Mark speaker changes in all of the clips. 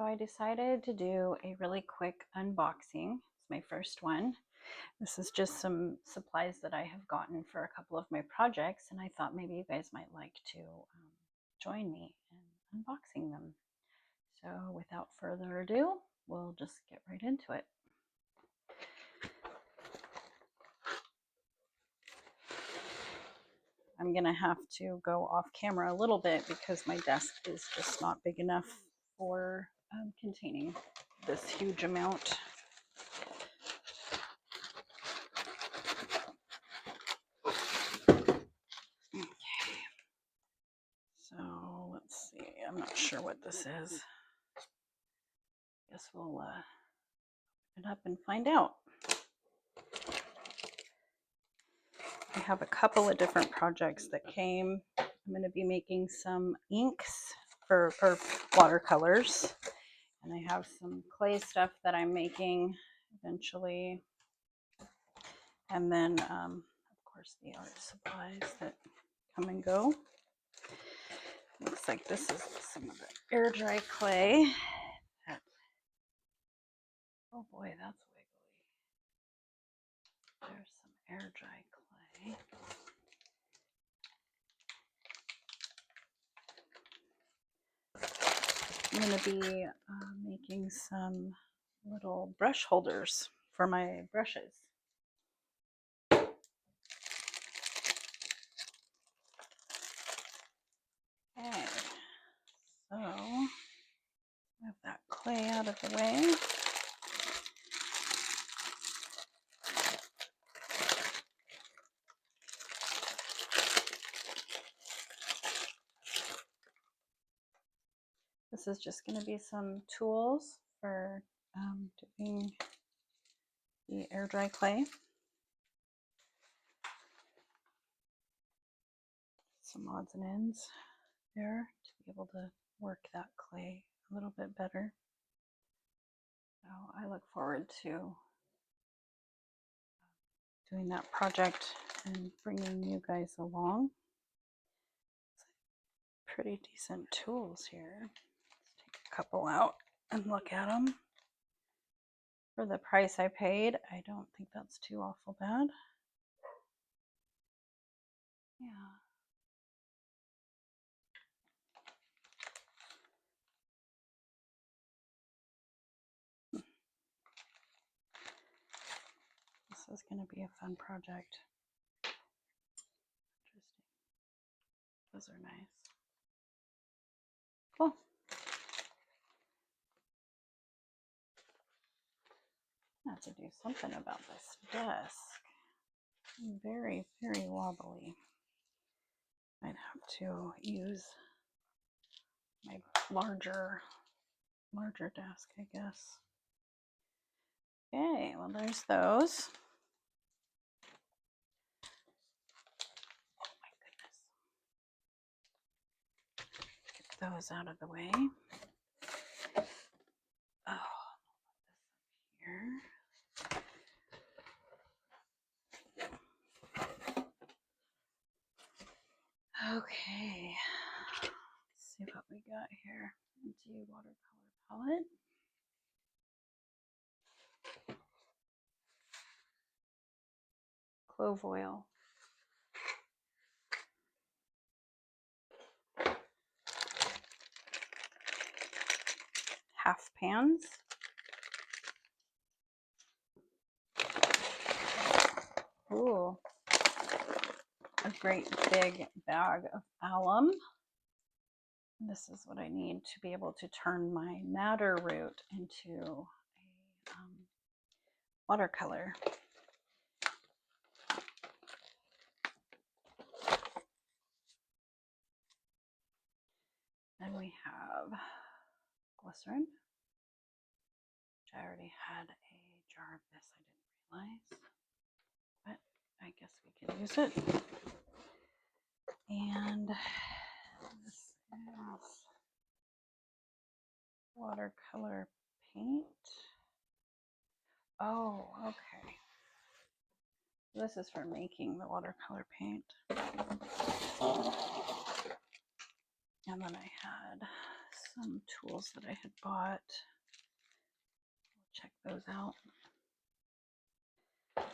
Speaker 1: So I decided to do a really quick unboxing. It's my first one. This is just some supplies that I have gotten for a couple of my projects, and I thought maybe you guys might like to join me in unboxing them. So without further ado, we'll just get right into it. I'm gonna have to go off camera a little bit because my desk is just not big enough for containing this huge amount. Okay, so let's see. I'm not sure what this is. Guess we'll open it up and find out. I have a couple of different projects that came. I'm going to be making some inks for watercolors, and I have some clay stuff that I'm making eventually, and then of course the art supplies that come and go. Looks like this is some of the air dry clay. Oh boy, that's wiggly. There's some air dry clay. I'm going to be making some little brush holders for my brushes. Okay, so have that clay out of the way. This is just going to be some tools for doing the air dry clay. Some odds and ends there to be able to work that clay a little bit better. So I look forward to doing that project and bringing you guys along. Pretty decent tools here. Let's take a couple out and look at them. For the price I paid, I don't think that's too awful bad. Yeah. This is going to be a fun project. Interesting. Those are nice. Cool. I have to do something about this desk. Very, very wobbly. I'd have to use my larger desk, I guess. Okay, well there's those. Oh my goodness. Get those out of the way. Oh, here. Okay, let's see what we got here. Empty watercolor palette. Clove oil. Half pans. Ooh, a great big bag of alum. This is what I need to be able to turn my madder root into a watercolor. Then we have glycerin, which I already had a jar of this, I didn't realize, but I guess we can use it. And this is watercolor paint. Oh, okay. This is for making the watercolor paint. And then I had some tools that I had bought. Check those out. All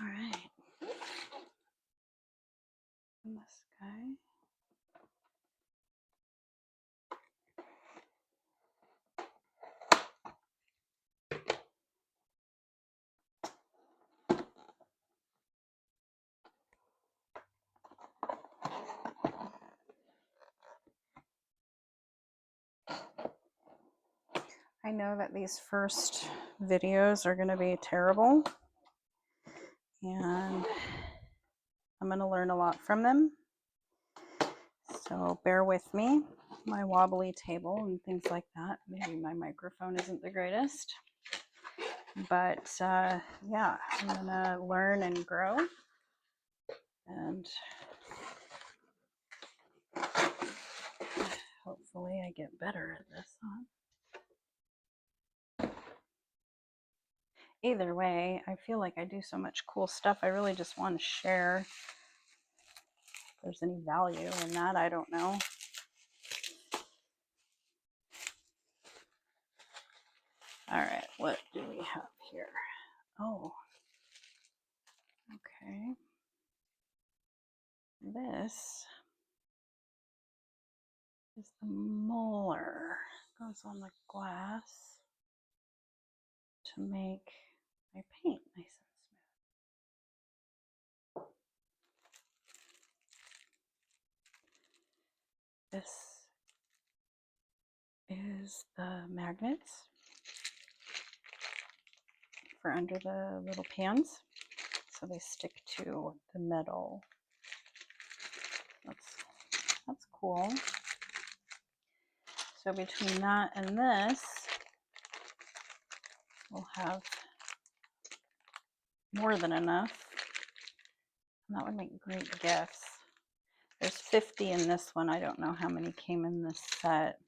Speaker 1: right. And this guy. I know that these first videos are going to be terrible, and I'm going to learn a lot from them. So bear with me. My wobbly table and things like that. Maybe my microphone isn't the greatest. But yeah, I'm going to learn and grow. And hopefully I get better at this, huh? Either way, I feel like I do so much cool stuff. I really just want to share. If there's any value in that, I don't know. All right, what do we have here? Oh, okay. This is the molar. Goes on the glass to make my paint nice and smooth. This is the magnets for under the little pans, so they stick to the metal. That's cool. So between that and this, we'll have more than enough. And that would make great gifts. There's 50 in this one. I don't know how many came in this set.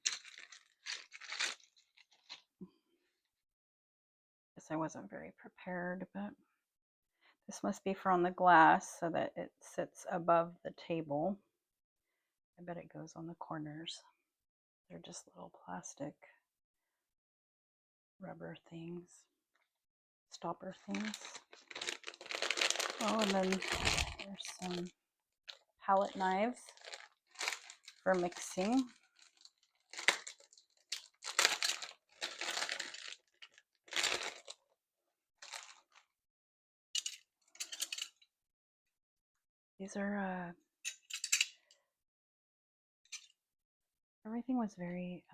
Speaker 1: Guess I wasn't very prepared, but this must be for on the glass so that it sits above the table. I bet it goes on the corners. They're just little plastic rubber things, stopper things. Oh, and then there's some palette knives for mixing. These are, everything was very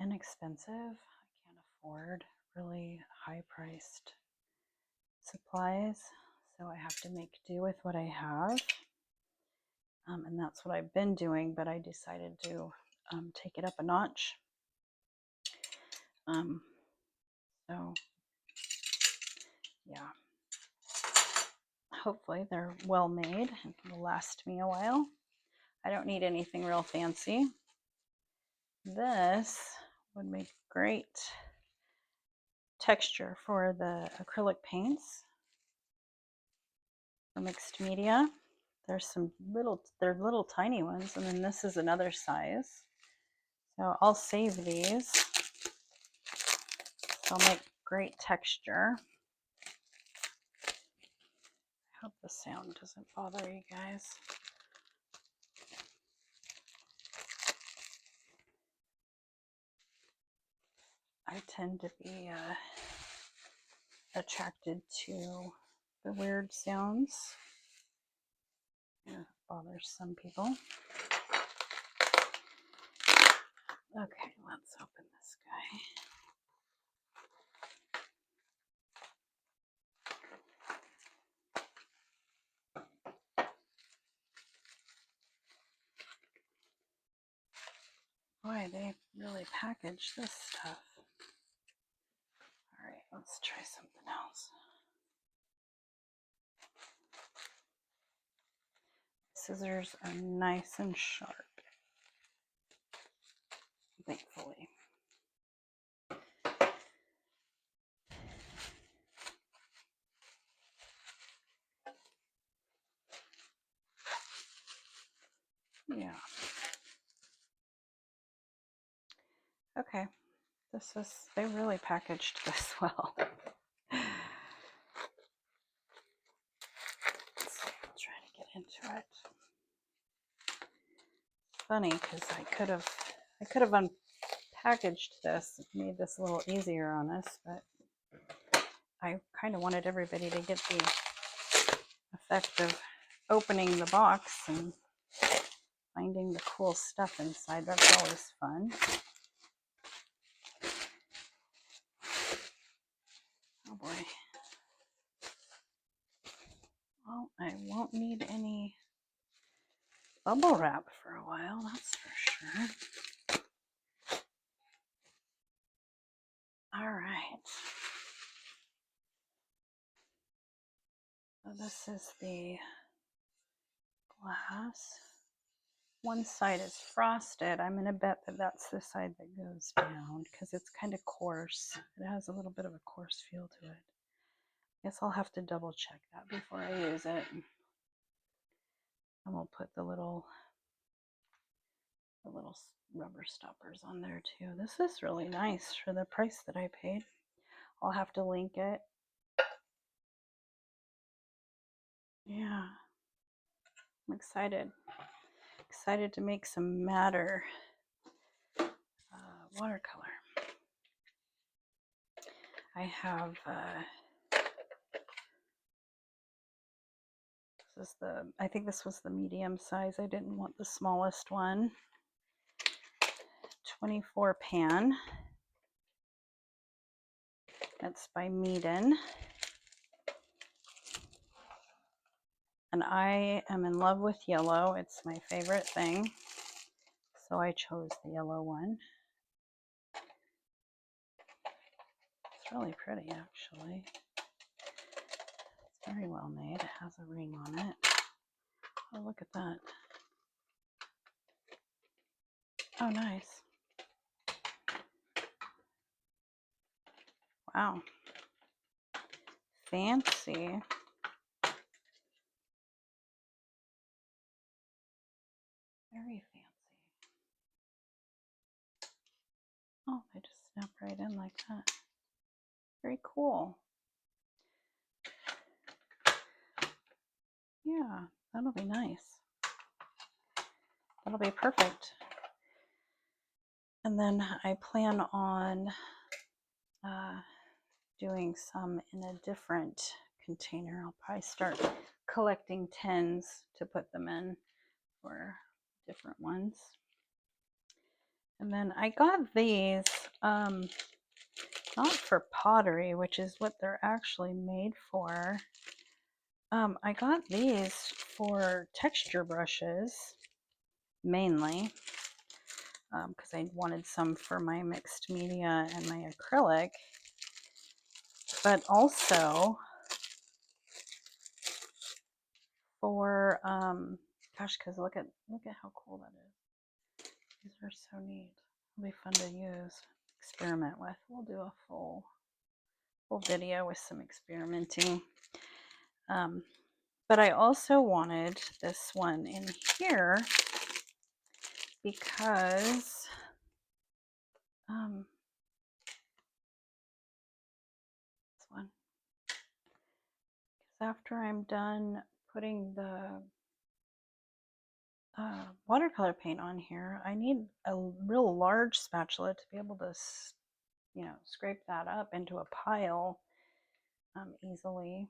Speaker 1: inexpensive. I can't afford really high-priced supplies, so I have to make do with what I have. And that's what I've been doing, but I decided to take it up a notch. So yeah, hopefully they're well made and will last me a while. I don't need anything real fancy. This would make great texture for the acrylic paints for mixed media. There's some they're little tiny ones, and then this is another size. So I'll save these. They'll make great texture. I hope the sound doesn't bother you guys. I tend to be attracted to the weird sounds. It bothers some people. Okay, let's open this guy. Boy, they really package this stuff. All right, let's try something else. Scissors are nice and sharp, thankfully. Yeah. Okay, they really packaged this well. I'll try to get into it. It's funny because I could have unpackaged this, made this a little easier on us, but I kind of wanted everybody to get the effect of opening the box and finding the cool stuff inside. That's always fun. Oh boy. Well, I won't need any bubble wrap for a while, that's for sure. All right. So this is the glass. One side is frosted. I'm going to bet that that's the side that goes down because it's kind of coarse. It has a little bit of a coarse feel to it. I guess I'll have to double check that before I use it. And we'll put the little rubber stoppers on there too. This is really nice for the price that I paid. I'll have to link it. Yeah, I'm excited to make some madder watercolor. I have I think this was the medium size. I didn't want the smallest one. 24 pan. That's by Meeden. And I am in love with yellow. It's my favorite thing. So I chose the yellow one. It's really pretty, actually. It's very well made. It has a ring on it. Oh, look at that. Oh, nice. Wow. Fancy. Very fancy. Oh, they just snap right in like that. Very cool. Yeah, that'll be nice. That'll be perfect. And then I plan on doing some in a different container. I'll probably start collecting tins to put them in for different ones. And then I got these, not for pottery, which is what they're actually made for. I got these for texture brushes, mainly, because I wanted some for my mixed media and my acrylic, but also for, gosh, because look at how cool that is. These are so neat. It'll be fun to use, experiment with. We'll do a full video with some experimenting. But I also wanted this one in here because this one, because after I'm done putting the watercolor paint on here, I need a real large spatula to be able to, scrape that up into a pile easily.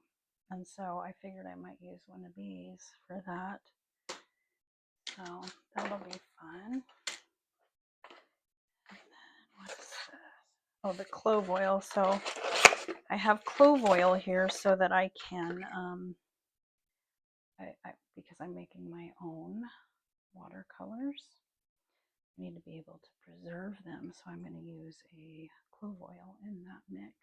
Speaker 1: And so I figured I might use one of these for that. So that'll be fun. And then what's this? Oh, the clove oil. So I have clove oil here so that I can, because I'm making my own watercolors, I need to be able to preserve them. So I'm going to use a clove oil in that mix.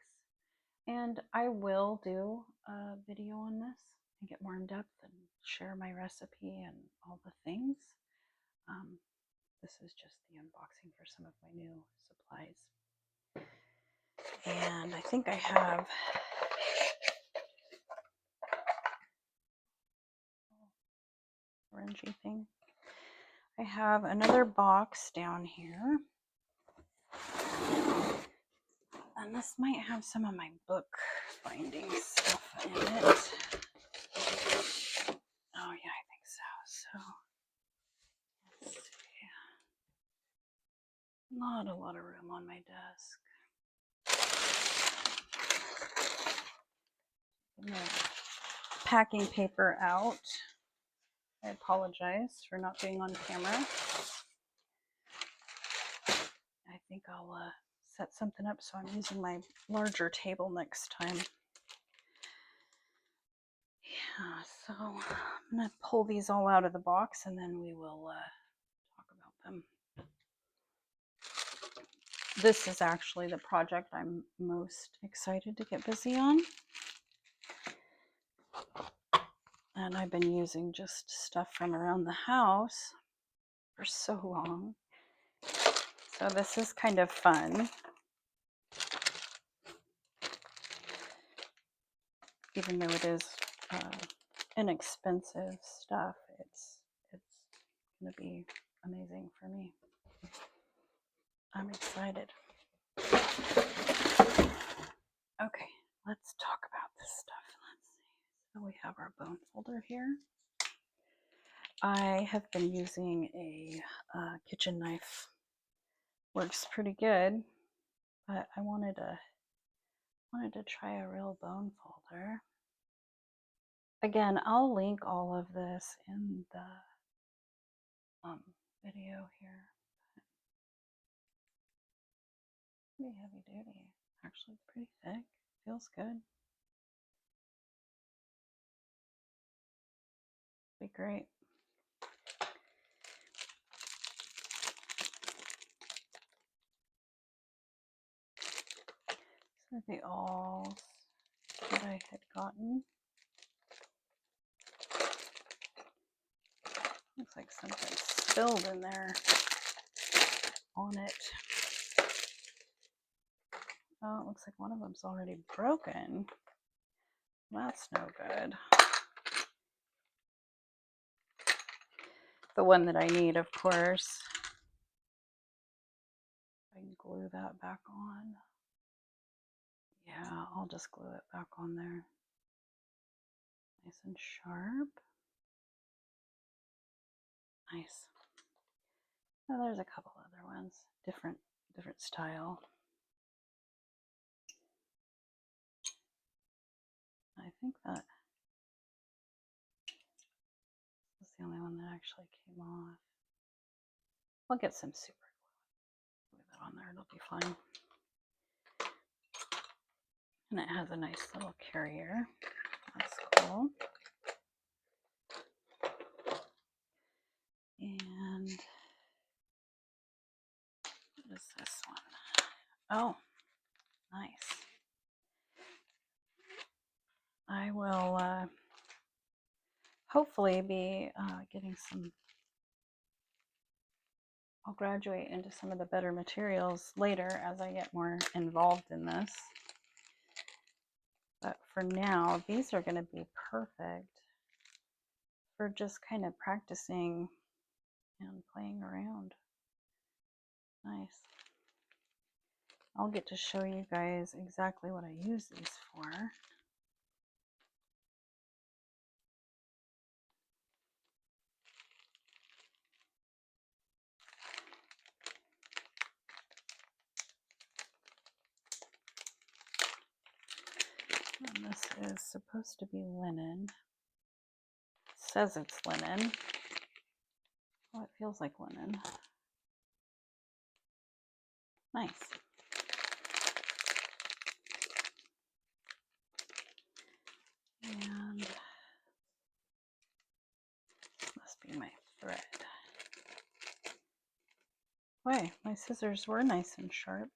Speaker 1: And I will do a video on this and get more in depth and share my recipe and all the things. This is just the unboxing for some of my new supplies. And I think I have orangey thing. I have another box down here. And this might have some of my book binding stuff in it. Oh yeah, I think so. So let's see. Not a lot of room on my desk. Packing paper out. I apologize for not being on camera. I think I'll set something up so I'm using my larger table next time. Yeah, so I'm going to pull these all out of the box and then we will talk about them. This is actually the project I'm most excited to get busy on. And I've been using just stuff from around the house for so long. So this is kind of fun. Even though it is inexpensive stuff, it's going to be amazing for me. I'm excited. Okay, let's talk about this stuff. Let's see. So we have our bone folder here. I have been using a kitchen knife. Works pretty good, but I wanted to try a real bone folder. Again, I'll link all of this in the video here. Pretty heavy duty. Actually, it's pretty thick. Feels good. Be great. So the alls that I had gotten. Looks like something spilled in there on it. Oh, it looks like one of them's already broken. That's no good. The one that I need, of course. I can glue that back on. Yeah, I'll just glue it back on there. Nice and sharp. Nice. Oh, there's a couple other ones. Different style. I think that was the only one that actually came off. I'll get some super glue. Glue that on there, it'll be fine. And it has a nice little carrier. That's cool. And what is this one? Oh, nice. I will hopefully be getting some. I'll graduate into some of the better materials later as I get more involved in this. But for now, these are going to be perfect for just kind of practicing and playing around. Nice. I'll get to show you guys exactly what I use these for. And this is supposed to be linen. It says it's linen. Oh, it feels like linen. Nice. And this must be my thread. Boy, my scissors were nice and sharp.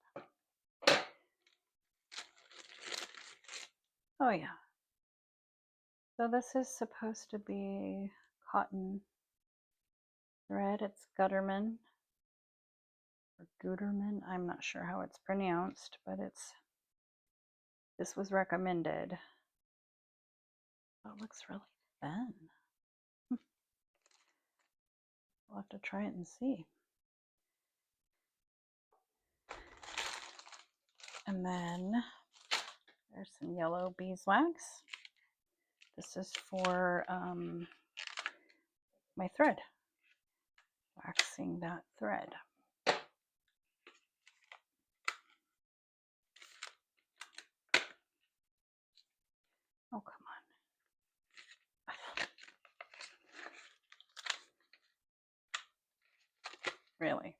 Speaker 1: Oh yeah. So this is supposed to be cotton thread. It's Gutterman or Guterman. I'm not sure how it's pronounced, but this was recommended. Oh, it looks really thin. I'll have to try it and see. And then there's some yellow beeswax. This is for my thread, waxing that thread. Oh, come on. Really?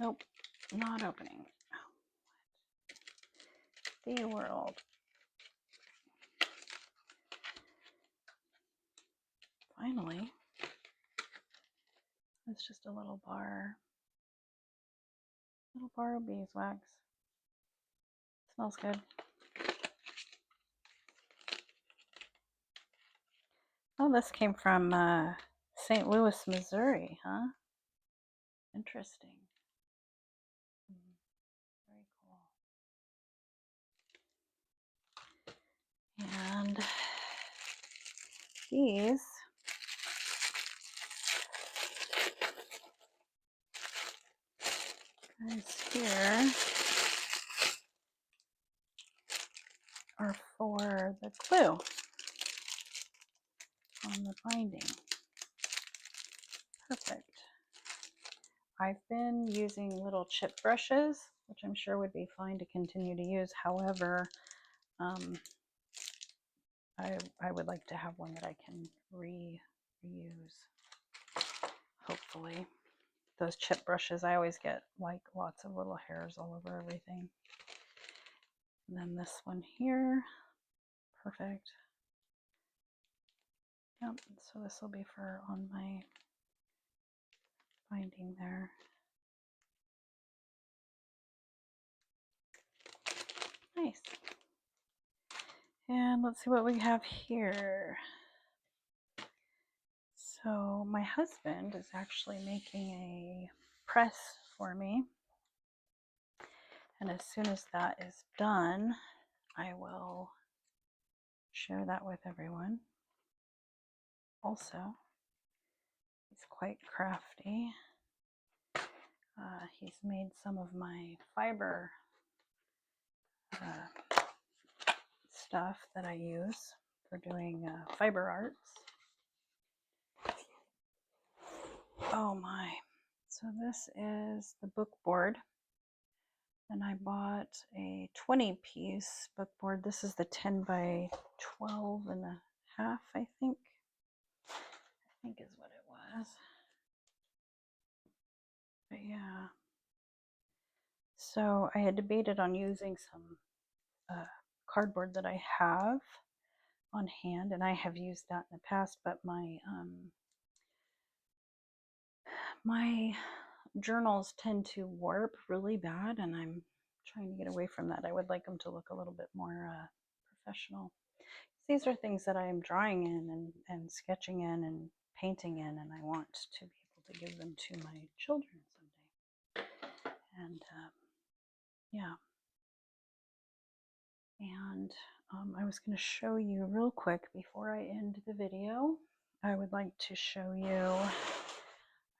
Speaker 1: Nope, not opening. The world. Finally. It's just a little bar of beeswax. Smells good. Oh, this came from St. Louis, Missouri, huh? Interesting. Very cool. And these guys here are for the glue on the binding. Perfect. I've been using little chip brushes, which I'm sure would be fine to continue to use. However, I would like to have one that I can reuse, hopefully. Those chip brushes, I always get like lots of little hairs all over everything. And then this one here, perfect. Yep, so this will be for on my binding there. Nice. And let's see what we have here. So my husband is actually making a press for me. And as soon as that is done, I will share that with everyone. Also, he's quite crafty. He's made some of my fiber stuff that I use for doing fiber arts. Oh my. So this is the book board. And I bought a 20-piece book board. This is the 10 by 12 and a half, I think is what it was. But yeah. So I had debated on using some cardboard that I have on hand, and I have used that in the past, but my journals tend to warp really bad, and I'm trying to get away from that. I would like them to look a little bit more professional. These are things that I am drawing in and sketching in and painting in, and I want to be able to give them to my children someday. And yeah. And I was going to show you real quick before I end the video. I would like to show you,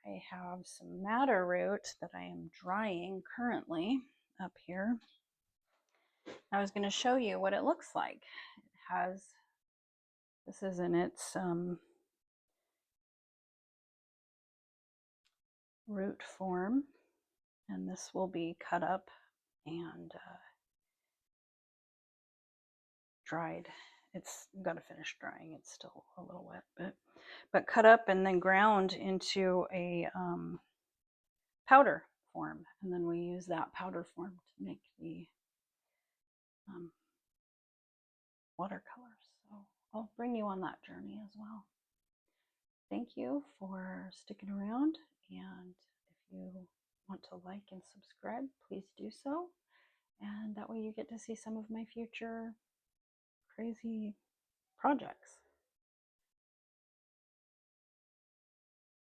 Speaker 1: I have some madder root that I am drying currently up here. I was going to show you what it looks like. It has, this is in its root form, and this will be cut up and dried. It's got to finish drying. It's still a little wet, but cut up and then ground into a powder form, and then we use that powder form to make the watercolors. So I'll bring you on that journey as well. Thank you for sticking around, and if you want to like and subscribe, please do so, and that way you get to see some of my future crazy projects.